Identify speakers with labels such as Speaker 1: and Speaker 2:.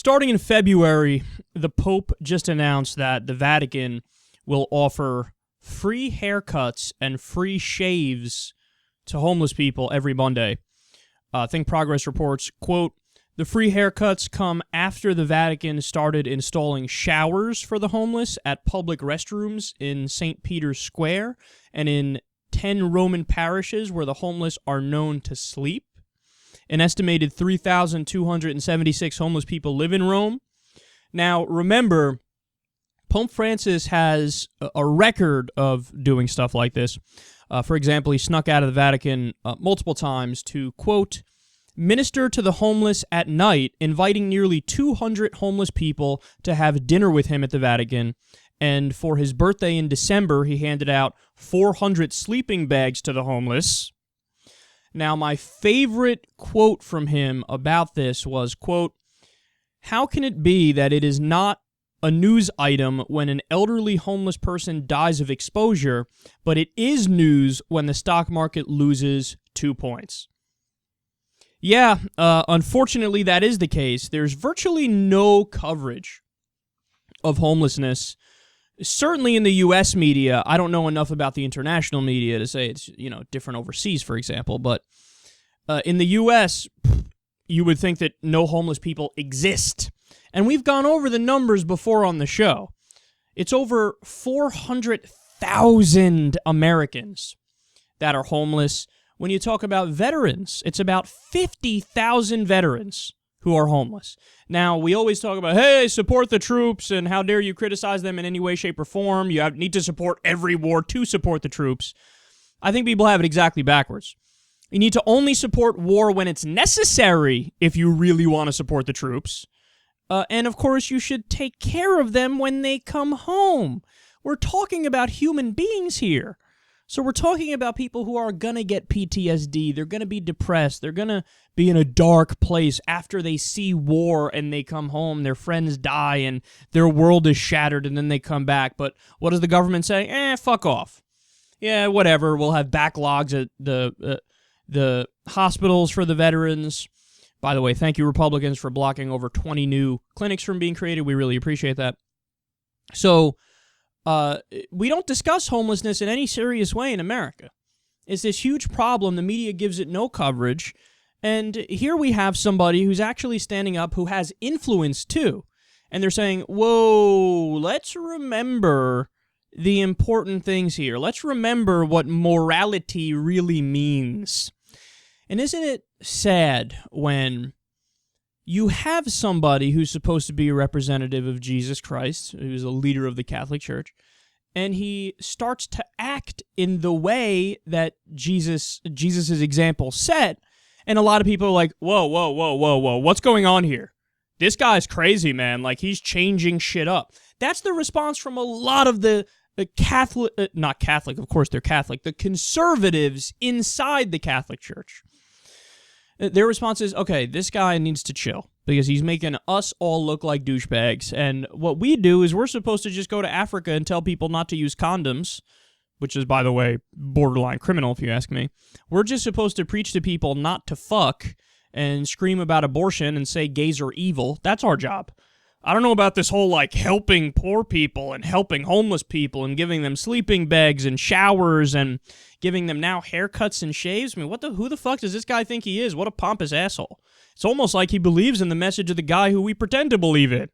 Speaker 1: Starting in February, the Pope just announced that the Vatican will offer free haircuts and free shaves to homeless people every Monday. Think Progress reports, quote, the free haircuts come after the Vatican started installing showers for the homeless at public restrooms in St. Peter's Square and in 10 Roman parishes where the homeless are known to sleep. An estimated 3,276 homeless people live in Rome. Now, remember, Pope Francis has a record of doing stuff like this. For example, he snuck out of the Vatican multiple times to, quote, minister to the homeless at night, inviting nearly 200 homeless people to have dinner with him at the Vatican. And for his birthday in December, he handed out 400 sleeping bags to the homeless. Now, my favorite quote from him about this was, quote, how can it be that it is not a news item when an elderly homeless person dies of exposure, but it is news when the stock market loses 2 points? Yeah, unfortunately, that is the case. There's virtually no coverage of homelessness. Certainly in the U.S. media. I don't know enough about the international media to say it's, different overseas, for example. But in the U.S., you would think that no homeless people exist. And we've gone over the numbers before on the show. It's over 400,000 Americans that are homeless. When you talk about veterans, it's about 50,000 veterans who are homeless. Now, we always talk about, hey, support the troops, and how dare you criticize them in any way, shape, or form. You need to support every war to support the troops. I think people have it exactly backwards. You need to only support war when it's necessary if you really want to support the troops. And, of course, you should take care of them when they come home. We're talking about human beings here. So we're talking about people who are going to get PTSD. They're going to be depressed. They're going to be in a dark place after they see war and they come home. Their friends die and their world is shattered, and then they come back. But what does the government say? Fuck off. Yeah, whatever. We'll have backlogs at the hospitals for the veterans. By the way, thank you, Republicans, for blocking over 20 new clinics from being created. We really appreciate that. So we don't discuss homelessness in any serious way in America. It's this huge problem. The media gives it no coverage. And here we have somebody who's actually standing up who has influence too. And they're saying, whoa, let's remember the important things here. Let's remember what morality really means. And isn't it sad when you have somebody who's supposed to be a representative of Jesus Christ, who's a leader of the Catholic Church, and he starts to act in the way that Jesus's example set, and a lot of people are like, whoa, what's going on here? This guy's crazy, man. Like, he's changing shit up. That's the response from a lot of the Catholic, not Catholic, of course they're Catholic, the conservatives inside the Catholic Church. Their response is, okay, this guy needs to chill because he's making us all look like douchebags. And what we do is we're supposed to just go to Africa and tell people not to use condoms, which is, by the way, borderline criminal if you ask me. We're just supposed to preach to people not to fuck and scream about abortion and say gays are evil. That's our job. I don't know about this whole, helping poor people and helping homeless people and giving them sleeping bags and showers and giving them now haircuts and shaves. I mean, who the fuck does this guy think he is? What a pompous asshole. It's almost like he believes in the message of the guy who we pretend to believe in.